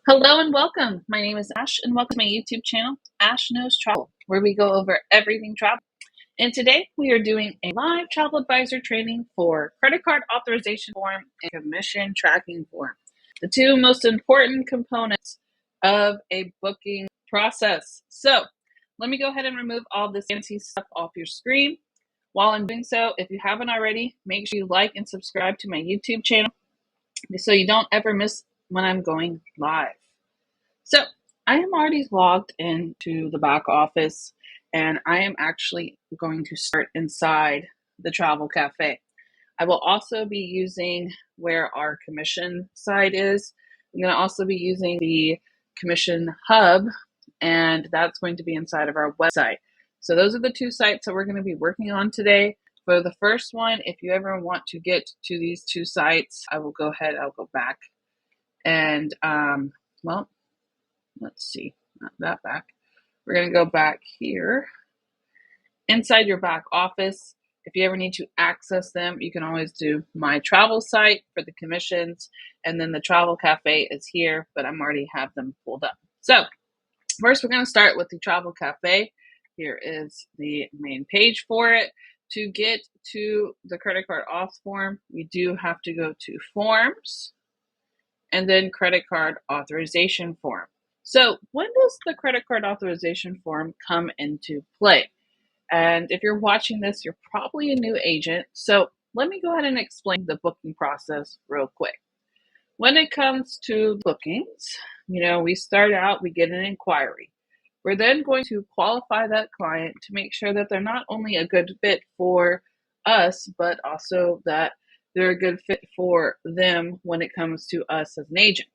Hello and welcome. My name is Ash and welcome to my YouTube channel, Ash Knows Travel, where we go over everything travel. And today we are doing a live travel advisor training for credit card authorization form and commission tracking form, the two most important components of a booking process. So let me go ahead and remove all this fancy stuff off your screen. While I'm doing so, if you haven't already, make sure you like and subscribe to my YouTube channel so you don't ever miss when I'm going live. So I am already logged into the back office and I am actually going to start inside the travel cafe. I will also be using where our commission side is. I'm going to also be using the commission hub, and that's going to be inside of our website. So those are the two sites that we're going to be working on today. For the first one, if you ever want to get to these two sites, I'll go back and, well, let's see, not that back. We're going to go back here. Inside your back office, if you ever need to access them, you can always do my travel site for the commissions, and then the travel cafe is here, but I'm already have them pulled up. So first we're going to start with the travel cafe. Here is the main page for it. To get to the credit card auth form, we do have to go to forms and then credit card authorization form. So when does the credit card authorization form come into play? And if you're watching this, you're probably a new agent. So let me go ahead and explain the booking process real quick. When it comes to bookings, we start out, we get an inquiry. We're then going to qualify that client to make sure that they're not only a good fit for us, but also that they're a good fit for them when it comes to us as an agent.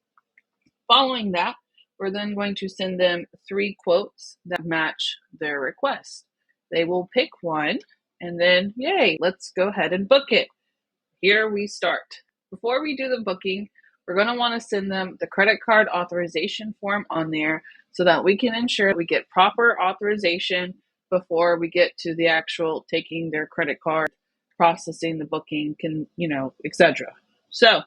Following that, we're then going to send them 3 quotes that match their request. They will pick one, and then, yay, let's go ahead and book it. Here we start. Before we do the booking, we're going to want to send them the credit card authorization form on there so that we can ensure we get proper authorization before we get to the actual taking their credit card, processing the booking, etc. So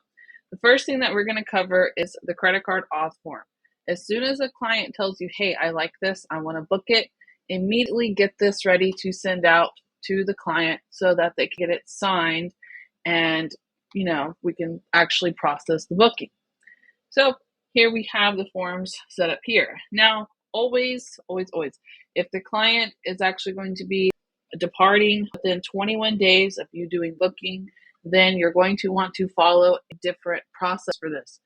the first thing that we're going to cover is the credit card auth form. As soon as a client tells you, hey, I like this, I want to book it, immediately get this ready to send out to the client so that they can get it signed and, we can actually process the booking. So here we have the forms set up here. Now, always, if the client is actually going to be departing within 21 days of you doing booking, then you're going to want to follow a different process for this.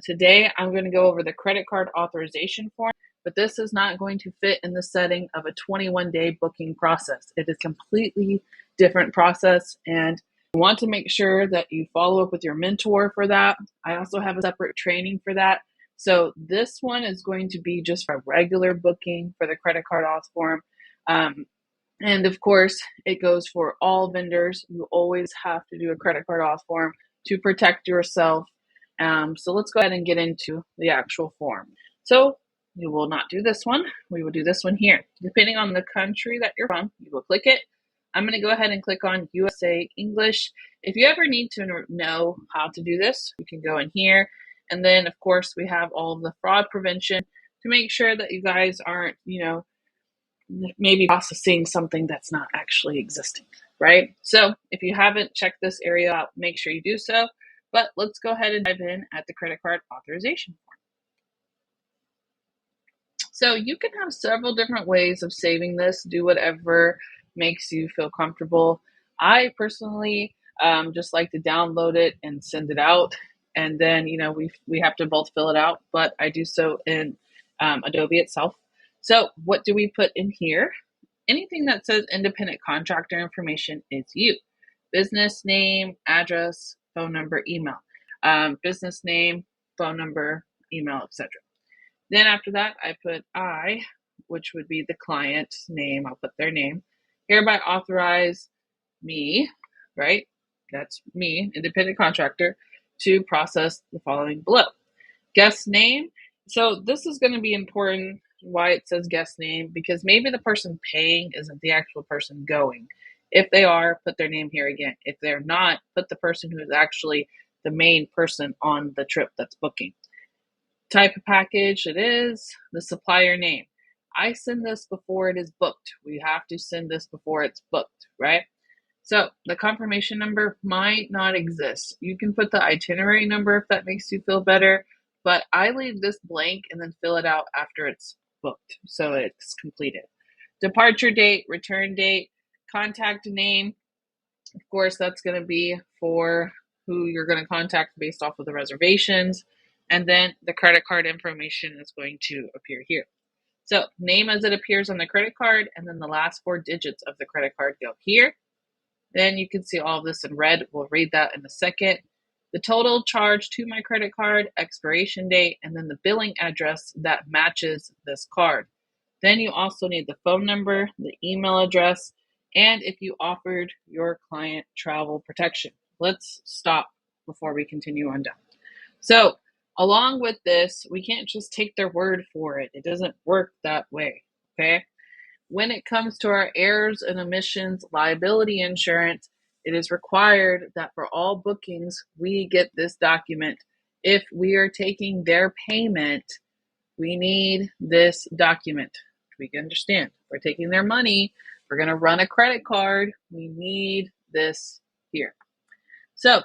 Today, I'm going to go over the credit card authorization form, but this is not going to fit in the setting of a 21-day booking process. It is a completely different process, and you want to make sure that you follow up with your mentor for that. I also have a separate training for that. So this one is going to be just a regular booking for the credit card auth form. And of course, it goes for all vendors. You always have to do a credit card auth form to protect yourself. So let's go ahead and get into the actual form. So you will not do this one. We will do this one here. Depending on the country that you're from, you will click it. I'm going to go ahead and click on USA English. If you ever need to know how to do this, you can go in here. And then, of course, we have all of the fraud prevention to make sure that you guys aren't, maybe processing something that's not actually existing, right? So if you haven't checked this area out, make sure you do so. But let's go ahead and dive in at the credit card authorization form. So you can have several different ways of saving this. Do whatever makes you feel comfortable. I personally just like to download it and send it out. And then, we have to both fill it out, but I do so in Adobe itself. So what do we put in here? Anything that says independent contractor information is you. Business name, address, phone number, email. Business name, phone number, email, etc. Then after that, I put I, which would be the client's name. I'll put their name. Hereby authorize me, right? That's me, independent contractor, to process the following below. Guest name. So this is going to be important why it says guest name, because maybe the person paying isn't the actual person going. If they are, put their name here again. If they're not, put the person who is actually the main person on the trip that's booking. type of package it is, the supplier name. I send this before it is booked. We have to send this before it's booked, right? So the confirmation number might not exist. You can put the itinerary number if that makes you feel better, but I leave this blank and then fill it out after it's booked, so it's completed. Departure date, return date, contact name. Of course, that's going to be for who you're going to contact based off of the reservations. And then the credit card information is going to appear here. So name as it appears on the credit card, and then the last 4 digits of the credit card go here. Then you can see all of this in red. We'll read that in a second. The total charge to my credit card, expiration date, and then the billing address that matches this card. Then you also need the phone number, the email address, and if you offered your client travel protection. Let's stop before we continue on down. So along with this, we can't just take their word for it. It doesn't work that way, okay? When it comes to our errors and omissions liability insurance, it is required that for all bookings, we get this document. If we are taking their payment, we need this document. We can understand. If we're taking their money, we're going to run a credit card, we need this here. So,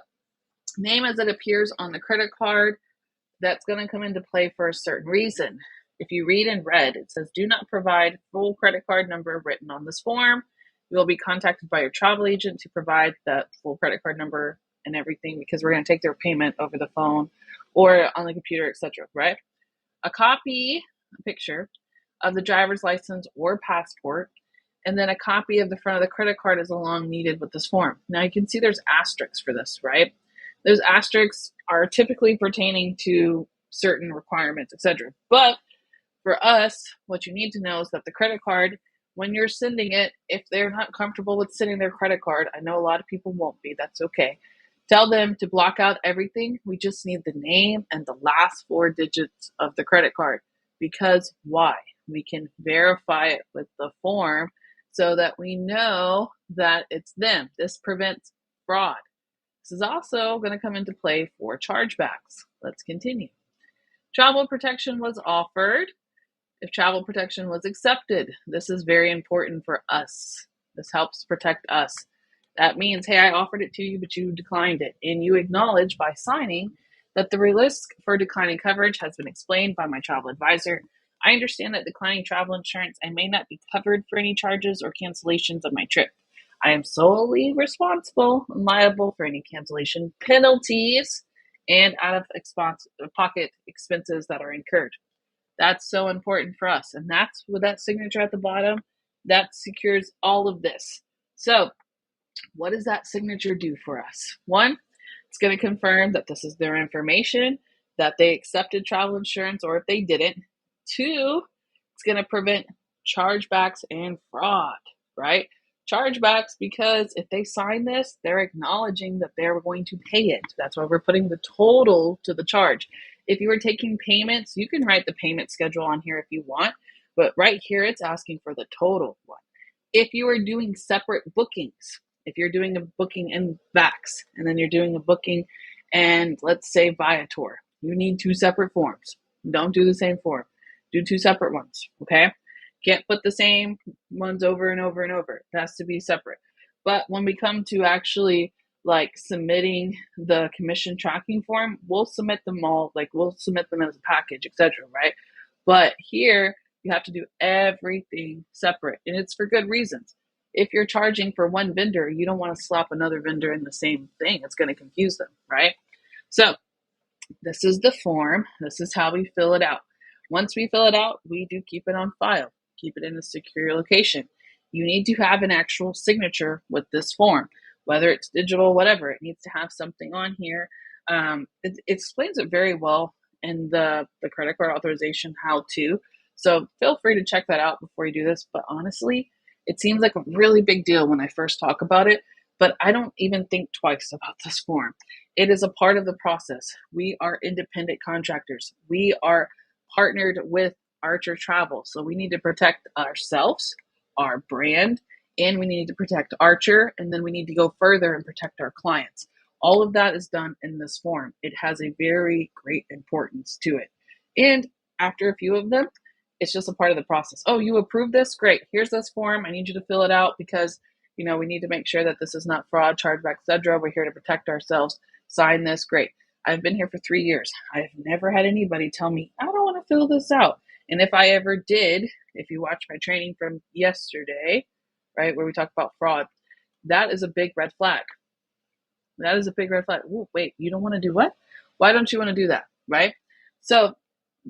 name as it appears on the credit card, that's going to come into play for a certain reason. If you read in red, it says, do not provide full credit card number written on this form. You will be contacted by your travel agent to provide that full credit card number and everything, because we're going to take their payment over the phone or on the computer, etc., right? A picture of the driver's license or passport, and then a copy of the front of the credit card is along needed with this form. Now you can see there's asterisks for this, right? Those asterisks are typically pertaining to certain requirements, etc. But for us, what you need to know is that the credit card, when you're sending it, if they're not comfortable with sending their credit card, I know a lot of people won't be, that's okay. Tell them to block out everything. We just need the name and the last 4 digits of the credit card. Because why? We can verify it with the form so that we know that it's them. This prevents fraud. This is also going to come into play for chargebacks. Let's continue. Travel protection was offered. If travel protection was accepted, this is very important for us. This helps protect us. That means, hey, I offered it to you, but you declined it. And you acknowledge by signing that the risk for declining coverage has been explained by my travel advisor. I understand that declining travel insurance, I may not be covered for any charges or cancellations of my trip. I am solely responsible and liable for any cancellation penalties and out-of-pocket expenses that are incurred. That's so important for us. And that's with that signature at the bottom, that secures all of this. So what does that signature do for us? 1, it's going to confirm that this is their information, that they accepted travel insurance, or if they didn't. 2, it's going to prevent chargebacks and fraud, right? Chargebacks, because if they sign this, they're acknowledging that they're going to pay it. That's why we're putting the total to the charge. If you were taking payments, you can write the payment schedule on here if you want, but right here it's asking for the total one. If you are doing separate bookings, if you're doing a booking in Vax, and then you're doing a booking and let's say Viator, you need 2 separate forms. Don't do the same form. Do 2 separate ones, okay? Can't put the same ones over and over and over. It has to be separate. But when we come to actually like submitting the commission tracking form, we'll submit them all, like we'll submit them as a package, etc., right? But here, you have to do everything separate, and it's for good reasons. If you're charging for one vendor, you don't want to slap another vendor in the same thing. It's going to confuse them, right? So this is the form. This is how we fill it out. Once we fill it out, we do keep it on file, keep it in a secure location. You need to have an actual signature with this form, whether it's digital, whatever. It needs to have something on here. It explains it very well in the credit card authorization how-to. So feel free to check that out before you do this. But honestly, it seems like a really big deal when I first talk about it, but I don't even think twice about this form. It is a part of the process. We are independent contractors. We are partnered with Archer Travel. So we need to protect ourselves, our brand, and we need to protect Archer, and then we need to go further and protect our clients. All of that is done in this form. It has a very great importance to it. And after a few of them, it's just a part of the process. Oh, you approve this? Great. Here's this form. I need you to fill it out because, we need to make sure that this is not fraud, chargeback, etc. We're here to protect ourselves. Sign this. Great. I've been here for 3 years. I've never had anybody tell me, I don't want to fill this out. And if I ever did, if you watch my training from yesterday, right, where we talk about fraud, that is a big red flag. That is a big red flag. Ooh, wait, you don't want to do what? Why don't you want to do that? Right? So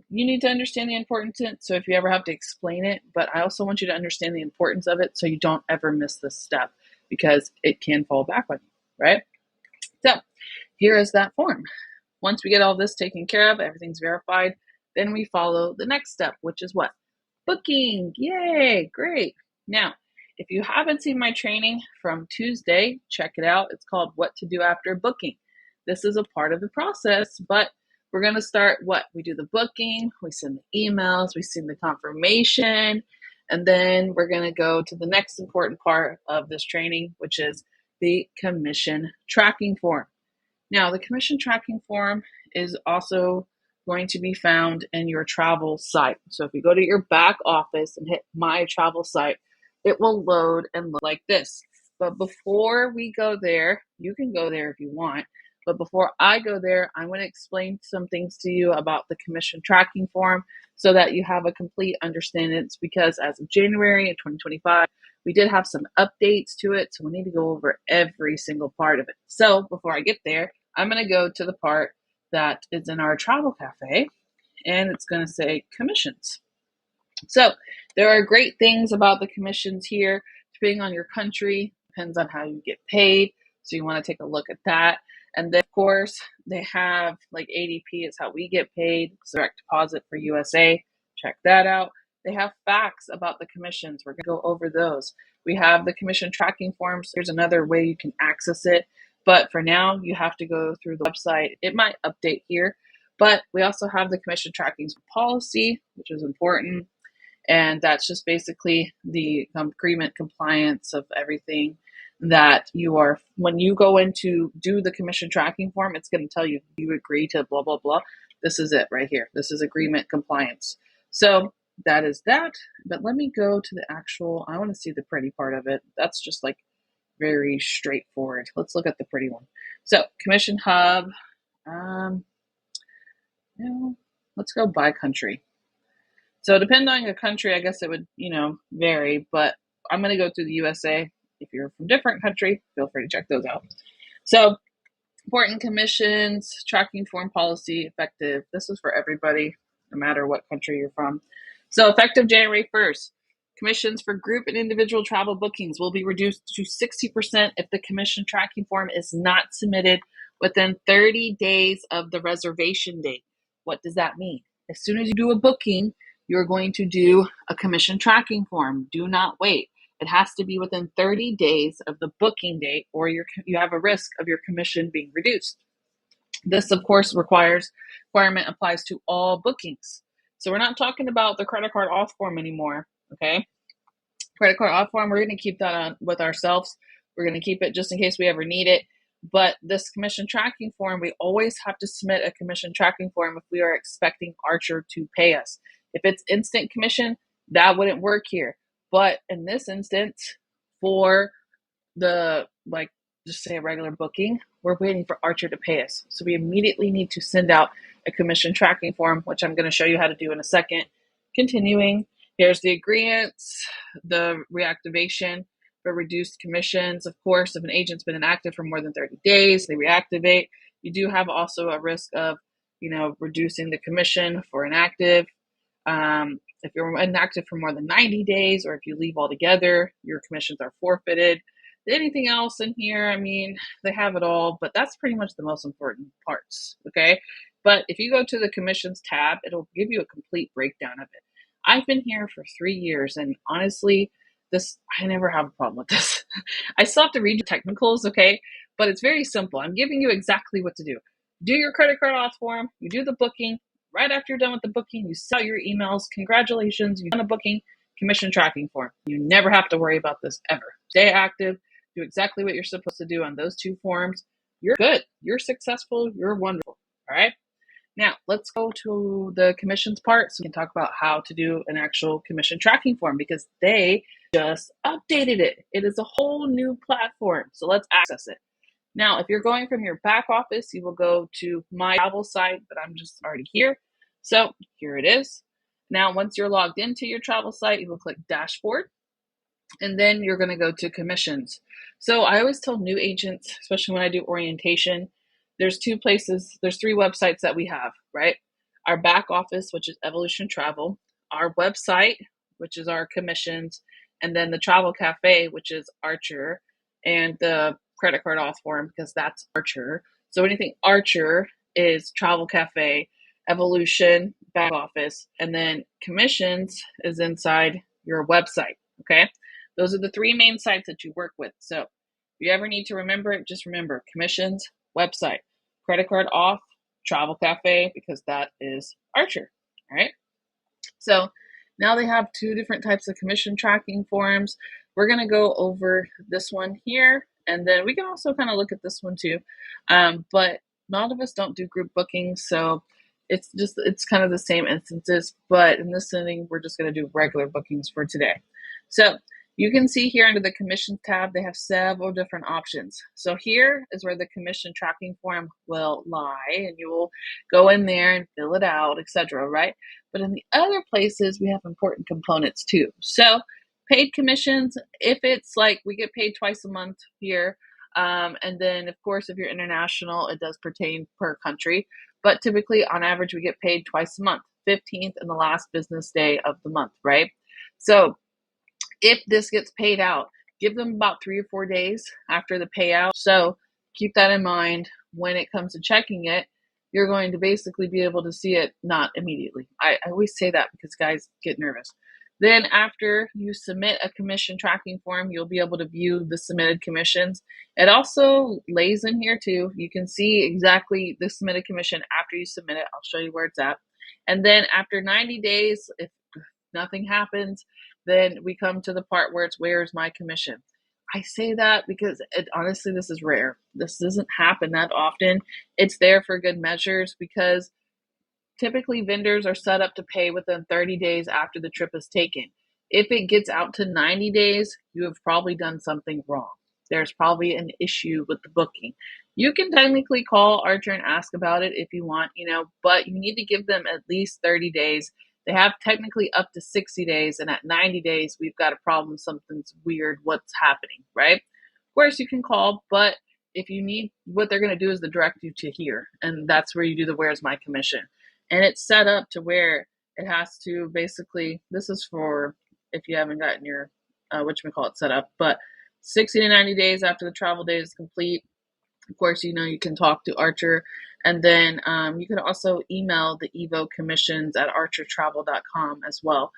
you need to understand the importance. So if you ever have to explain it, but I also want you to understand the importance of it so you don't ever miss this step because it can fall back on you, right? So here is that form. Once we get all this taken care of, everything's verified, then we follow the next step, which is what? Booking. Yay, great. Now, if you haven't seen my training from Tuesday, check it out. It's called What to Do After Booking. This is a part of the process, but we're going to start what? We do the booking, we send the emails, we send the confirmation, and then we're going to go to the next important part of this training, which is the commission tracking form. Now, the commission tracking form is also going to be found in your travel site. So if you go to your back office and hit My Travel Site, it will load and look like this. But before we go there, you can go there if you want. But before I go there, I'm going to explain some things to you about the commission tracking form so that you have a complete understanding. It's because as of January in 2025, we did have some updates to it. So we need to go over every single part of it. So before I get there, I'm going to go to the part that is in our travel cafe, and it's going to say commissions. So there are great things about the commissions here, depending on your country, depends on how you get paid. So you want to take a look at that. And then, of course, they have like ADP is how we get paid, so direct deposit for USA. Check that out. They have facts about the commissions. We're going to go over those. We have the commission tracking forms. There's another way you can access it. But for now, you have to go through the website. It might update here. But we also have the commission tracking policy, which is important. And that's just basically the agreement compliance of everything that you are. When you go in to do the commission tracking form, it's going to tell you agree to blah, blah, blah. This is it right here. This is agreement compliance. So that is that. But let me go to the actual, I want to see the pretty part of it. That's just like very straightforward. Let's look at the pretty one. So commission hub, let's go by country. So depending on your country, I guess it would, vary, but I'm going to go through the USA. If you're from a different country, feel free to check those out. So important commissions, tracking form policy, effective. This is for everybody, no matter what country you're from. So effective January 1st, commissions for group and individual travel bookings will be reduced to 60% if the commission tracking form is not submitted within 30 days of the reservation date. What does that mean? As soon as you do a booking, you're going to do a commission tracking form. Do not wait. It has to be within 30 days of the booking date, or you have a risk of your commission being reduced. This, of course, requirement applies to all bookings. So we're not talking about the credit card auth form anymore, okay? Credit card auth form, we're going to keep that on with ourselves. We're going to keep it just in case we ever need it. But this commission tracking form, we always have to submit a commission tracking form if we are expecting Archer to pay us. If it's instant commission, that wouldn't work here. But in this instance, for the, just say a regular booking, we're waiting for Archer to pay us. So we immediately need to send out a commission tracking form, which I'm going to show you how to do in a second. Continuing, here's the agreements, the reactivation for reduced commissions. Of course, if an agent's been inactive for more than 30 days, they reactivate. You do have also a risk of, reducing the commission for inactive. If you're inactive for more than 90 days, or if you leave altogether, your commissions are forfeited. Anything else in here, they have it all, but that's pretty much the most important parts, okay? But if you go to the commissions tab, it'll give you a complete breakdown of it. I've been here for 3 years, and honestly, I never have a problem with this. I still have to read the technicals, okay? But it's very simple. I'm giving you exactly what to do. Do your credit card auth form, you do the booking. Right after you're done with the booking, you send out your emails. Congratulations, you've done a booking, commission tracking form. You never have to worry about this ever. Stay active, do exactly what you're supposed to do on those two forms. You're good. You're successful. You're wonderful. All right. Now, let's go to the commissions part so we can talk about how to do an actual commission tracking form because they just updated it. It is a whole new platform. So let's access it. Now, if you're going from your back office, you will go to my travel site, but I'm just already here. So here it is. Now, once you're logged into your travel site, you will click dashboard and then you're going to go to commissions. So I always tell new agents, especially when I do orientation, there's three websites that we have, right? Our back office, which is Evolution Travel, our website, which is our commissions, and then the Travel Cafe, which is Archer, and the Credit Card Auth Form, because that's Archer. So anything Archer is Travel Cafe, Evolution, back office, and then commissions is inside your website, okay? Those are the three main sites that you work with. So if you ever need to remember it, just remember commissions, website, credit card auth, travel cafe, because that is Archer. All right. So now they have two different types of commission tracking forms. We're going to go over this one here, and then we can also kind of look at this one too. But a lot of us don't do group bookings, so it's kind of the same instances, but in this setting, we're just going to do regular bookings for today. So you can see here under the commissions tab, they have several different options. So here is where the commission tracking form will lie, and you will go in there and fill it out, etc. Right? But in the other places, we have important components too. So paid commissions, if it's like we get paid twice a month here, and then of course, if you're international, it does pertain per country. But typically, on average, we get paid twice a month, 15th and the last business day of the month, right? So if this gets paid out, give them about 3 or 4 days after the payout. So keep that in mind when it comes to checking it. You're going to basically be able to see it not immediately. I always say that because guys get nervous. Then after you submit a commission tracking form, you'll be able to view the submitted commissions. It also lays in here too. You can see exactly the submitted commission after you submit it. I'll show you where it's at. And then after 90 days, if nothing happens, then we come to the part where it's where's my commission. I say that because honestly, this is rare. This doesn't happen that often. It's there for good measures because typically vendors are set up to pay within 30 days after the trip is taken. If it gets out to 90 days, you have probably done something wrong. There's probably an issue with the booking. You can technically call Archer and ask about it if you want, but you need to give them at least 30 days. They have technically up to 60 days, and at 90 days, we've got a problem. Something's weird. What's happening, right? Of course, you can call, but if you need, what they're going to do is to direct you to here, and that's where you do the where's my commission. And it's set up to where it has to basically, this is for if you haven't gotten your, whatchamacallit set up, but 60 to 90 days after the travel date is complete. Of course, you can talk to Archer, and then you can also email the Evo commissions at archertravel.com as well.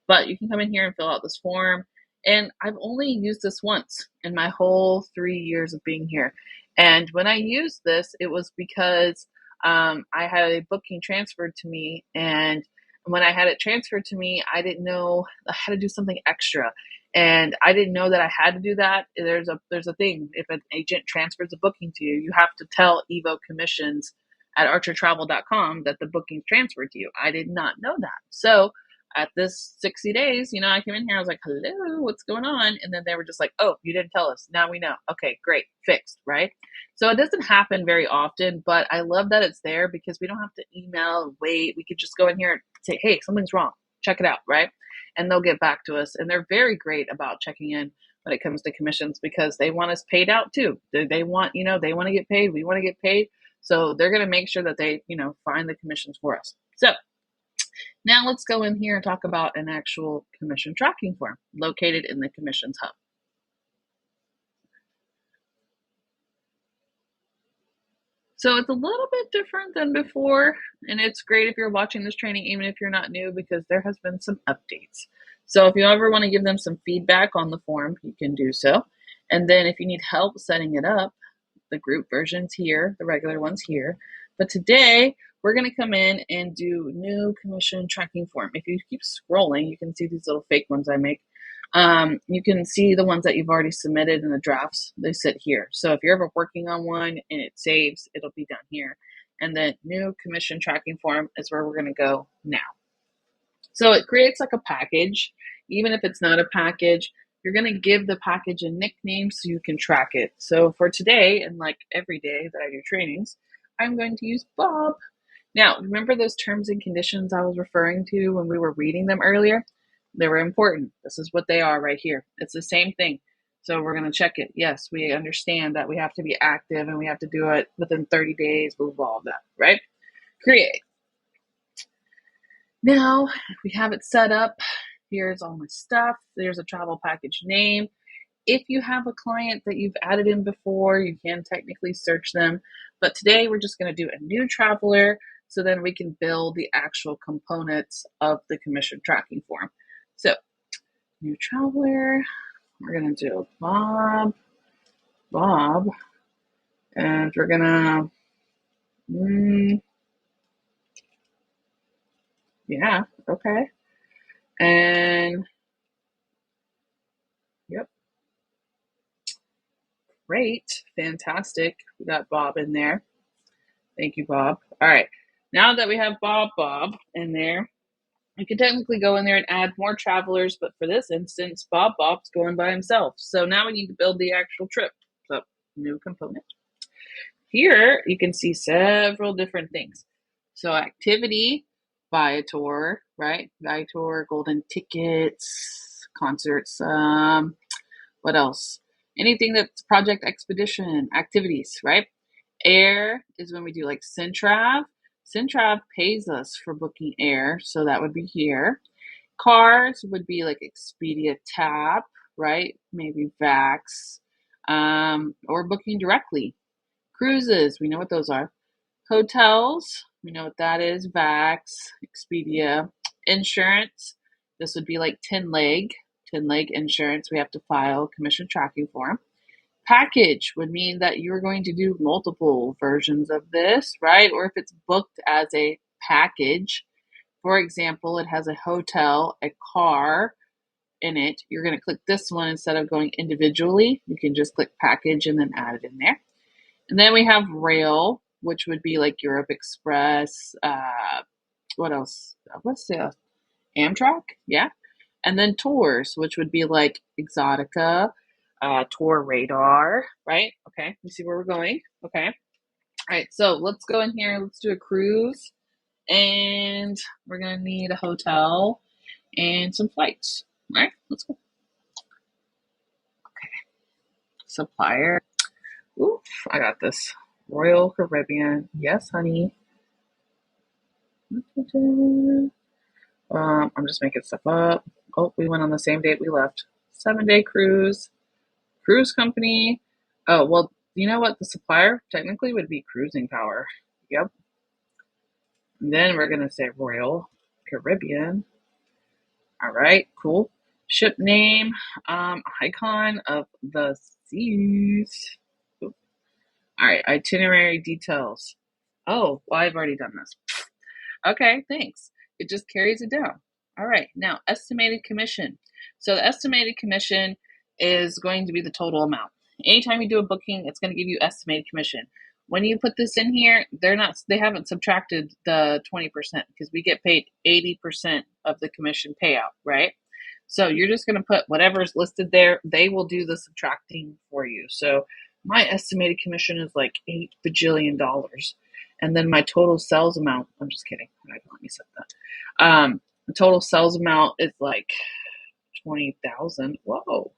But you can come in here and fill out this form. And I've only used this once in my whole 3 years of being here. And when I used this, it was because I had a booking transferred to me, and when I had it transferred to me, I didn't know I had to do something extra, and I didn't know that I had to do that. There's a thing. If an agent transfers a booking to you, you have to tell Evo Commissions at archertravel.com that the booking's transferred to you. I did not know that. So at this 60 days, I came in here, I was like, hello, what's going on? And then they were just like, oh, you didn't tell us. Now we know. Okay, great, fixed, right? So it doesn't happen very often, but I love that it's there because we don't have to email and wait. We could just go in here and say, hey, something's wrong. Check it out, right? And they'll get back to us. And they're very great about checking in when it comes to commissions because they want us paid out too. They want, they want to get paid. We want to get paid. So they're going to make sure that they, find the commissions for us. So now let's go in here and talk about an actual commission tracking form located in the commissions hub. So it's a little bit different than before, and it's great if you're watching this training, even if you're not new, because there has been some updates. So if you ever want to give them some feedback on the form, you can do so. And then if you need help setting it up, the group version's here, the regular one's here. But today, we're going to come in and do new commission tracking form. If you keep scrolling, you can see these little fake ones I make. You can see the ones that you've already submitted in the drafts. They sit here. So if you're ever working on one and it saves, it'll be down here. and then new commission tracking form is where we're going to go now. So it creates like a package. Even if it's not a package, you're going to give the package a nickname so you can track it. So for today, and like every day that I do trainings, I'm going to use Bob. Now, remember those terms and conditions I was referring to when we were reading them earlier? They were important. This is what they are right here. It's the same thing. So we're going to check it. Yes, we understand that we have to be active and we have to do it within 30 days, blah, blah, blah, right? Create. Now, we have it set up. Here's all my stuff. There's a travel package name. If you have a client that you've added in before, you can technically search them. But today we're just going to do a new traveler so then we can build the actual components of the commission tracking form. So, new traveler, we're going to do Bob, and we're going to, yeah, okay. And, yep, great, fantastic. We got Bob in there. Thank you, Bob. All right, now that we have Bob in there, you can technically go in there and add more travelers, but for this instance, Bob's going by himself. So now we need to build the actual trip. So, new component. Here, you can see several different things. So, activity, Viator, right? Viator, golden tickets, concerts, what else? Anything that's project expedition, activities, right? Air is when we do like Centrav. Centrav pays us for booking air, so that would be here. Cars would be like Expedia Tap, right? Maybe Vax, or booking directly. Cruises, we know what those are. Hotels, we know what that is. Vax, Expedia. Insurance, this would be like 10 leg insurance. We have to file commission tracking form. Package would mean that you're going to do multiple versions of this, right? Or if it's booked as a package, for example, it has a hotel, a car in it. You're going to click this one instead of going individually. You can just click package and then add it in there. And then we have rail, which would be like Europe Express. What else? What's the Amtrak? Yeah. And then tours, which would be like Exotica, Tour Radar, right? Okay, you see where we're going. Okay. All right, so let's go in here. Let's do a cruise. And we're going to need a hotel and some flights. All right, let's go. Okay. Supplier. Oof, I got this. Royal Caribbean. Yes, honey. I'm just making stuff up. Oh, we went on the same date we left. 7-day cruise. Cruise company. Oh, well, you know what? The supplier technically would be Cruising Power. Yep. And then we're going to say Royal Caribbean. All right, cool. Ship name, Icon of the Seas. All right, itinerary details. Oh, well, I've already done this. Okay, thanks. It just carries it down. All right, now estimated commission. So the estimated commission is going to be the total amount. Anytime you do a booking, it's going to give you estimated commission. When you put this in here, they haven't subtracted the 20% because we get paid 80% of the commission payout, right? So you're just going to put whatever's listed there. They will do the subtracting for you. So my estimated commission is like $8 bajillion. And then my total sales amount, I'm just kidding. Let me set that. The total sales amount is like 20,000. Whoa.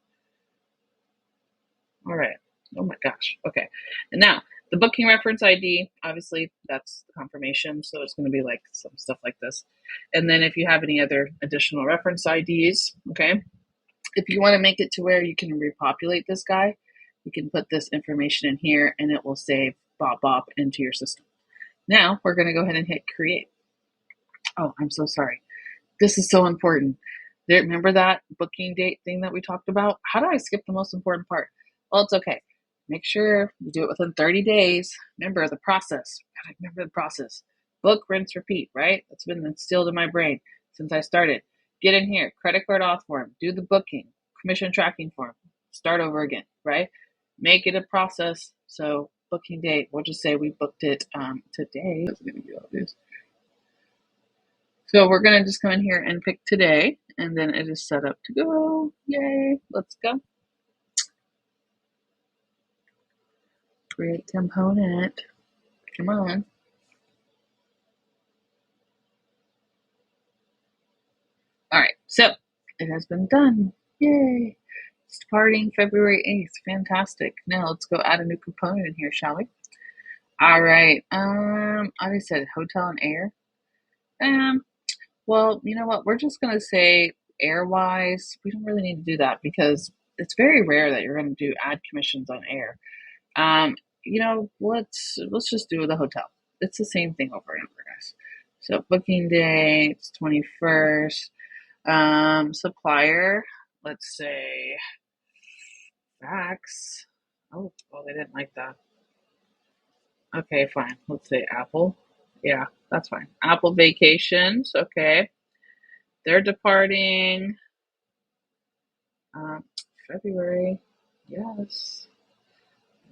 All right. Oh my gosh. Okay. And now the booking reference ID, obviously that's the confirmation. So it's going to be like some stuff like this. And then if you have any other additional reference IDs, okay, if you want to make it to where you can repopulate this guy, you can put this information in here and it will save Bob into your system. Now we're going to go ahead and hit create. Oh, I'm so sorry. This is so important. Remember that booking date thing that we talked about? How did I skip the most important part? Well, it's okay. Make sure you do it within 30 days. Remember the process. Gotta remember the process. Book, rinse, repeat, right? That's been instilled in my brain since I started. Get in here, credit card auth form, do the booking, commission tracking form, start over again, right? Make it a process so booking date. We'll just say we booked it today. So we're gonna just come in here and pick today, and then it is set up to go. Yay! Let's go. Create component. Come on. All right, so it has been done. Yay! It's departing February 8th. Fantastic. Now let's go add a new component in here, shall we? All right. I said hotel and air. Well, you know what? We're just gonna say air-wise, we don't really need to do that because it's very rare that you're gonna do add commissions on air. Um, let's just do the hotel. It's the same thing over and over, guys. So booking dates, 21st. Supplier, let's say fax. Oh, well, they didn't like that. Okay, fine. Let's say Apple. Yeah, that's fine. Apple Vacations. Okay. They're departing um, February. Yes.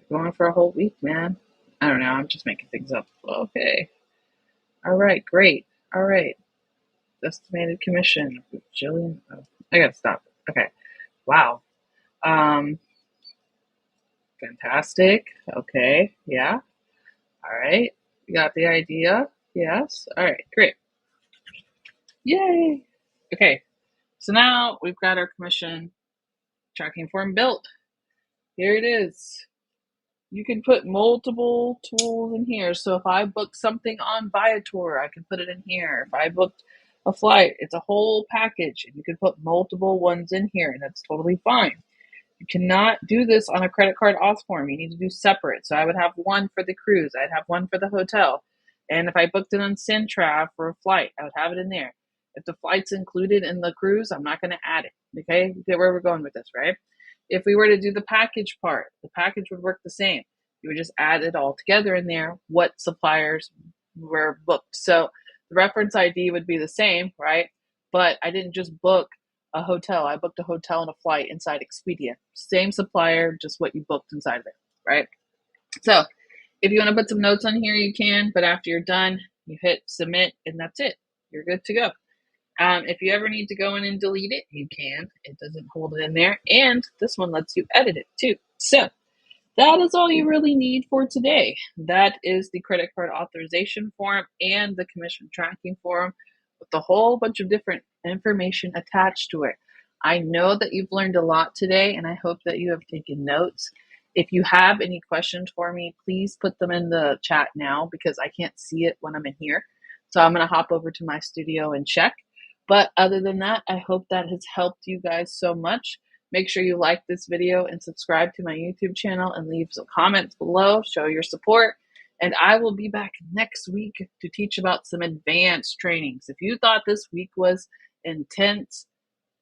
Going for a whole week, man. I don't know. I'm just making things up. Okay. All right. Great. All right. Estimated commission. Jillian. Oh, I gotta stop. Okay. Wow. Um, Fantastic. Okay. Yeah. All right. You got the idea? Yes. All right. Great. Yay. Okay. So now we've got our commission tracking form built. Here it is. You can put multiple tools in here. So if I book something on Viator, I can put it in here. If I booked a flight, it's a whole package, and you can put multiple ones in here, and that's totally fine. You cannot do this on a credit card auth form. You need to do separate. So I would have one for the cruise. I'd have one for the hotel. And if I booked it on Centrav for a flight, I would have it in there. If the flight's included in the cruise, I'm not going to add it. Okay? You get where we're going with this, right? If we were to do the package part, the package would work the same. You would just add it all together in there, what suppliers were booked. So the reference ID would be the same, right? But I didn't just book a hotel. I booked a hotel and a flight inside Expedia. Same supplier, just what you booked inside of it, right? So if you want to put some notes on here, you can, but after you're done, you hit submit and that's it. You're good to go. If you ever need to go in and delete it, you can. It doesn't hold it in there. And this one lets you edit it too. So that is all you really need for today. That is the credit card authorization form and the commission tracking form with a whole bunch of different information attached to it. I know that you've learned a lot today, and I hope that you have taken notes. If you have any questions for me, please put them in the chat now because I can't see it when I'm in here. So I'm going to hop over to my studio and check. But other than that, I hope that has helped you guys so much. Make sure you like this video and subscribe to my YouTube channel and leave some comments below. Show your support. And I will be back next week to teach about some advanced trainings. If you thought this week was intense,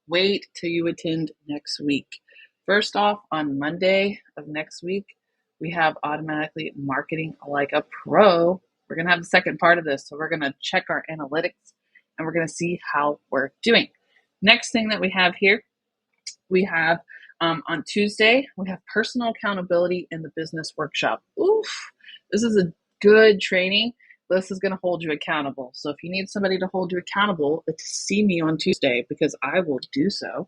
wait till you attend next week. First off, on Monday of next week, we have automatically marketing like a pro. We're going to have the second part of this. So we're going to check our analytics and we're going to see how we're doing. Next thing that we have here, we have on Tuesday, we have personal accountability in the business workshop. Oof, this is a good training. This is going to hold you accountable. So if you need somebody to hold you accountable, see me on Tuesday because I will do so.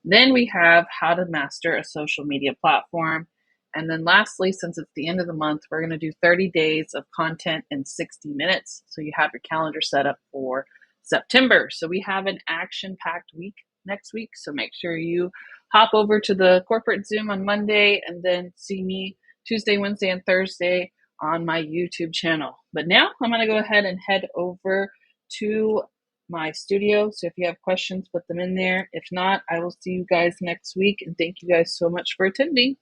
Then we have how to master a social media platform. And then lastly, since it's the end of the month, we're going to do 30 days of content in 60 minutes. So you have your calendar set up for September. So we have an action-packed week next week. So make sure you hop over to the corporate Zoom on Monday and then see me Tuesday, Wednesday, and Thursday on my YouTube channel. But now I'm going to go ahead and head over to my studio. So if you have questions, put them in there. If not, I will see you guys next week. And thank you guys so much for attending.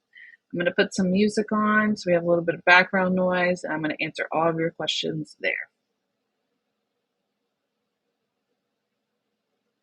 I'm going to put some music on so we have a little bit of background noise. And I'm going to answer all of your questions there.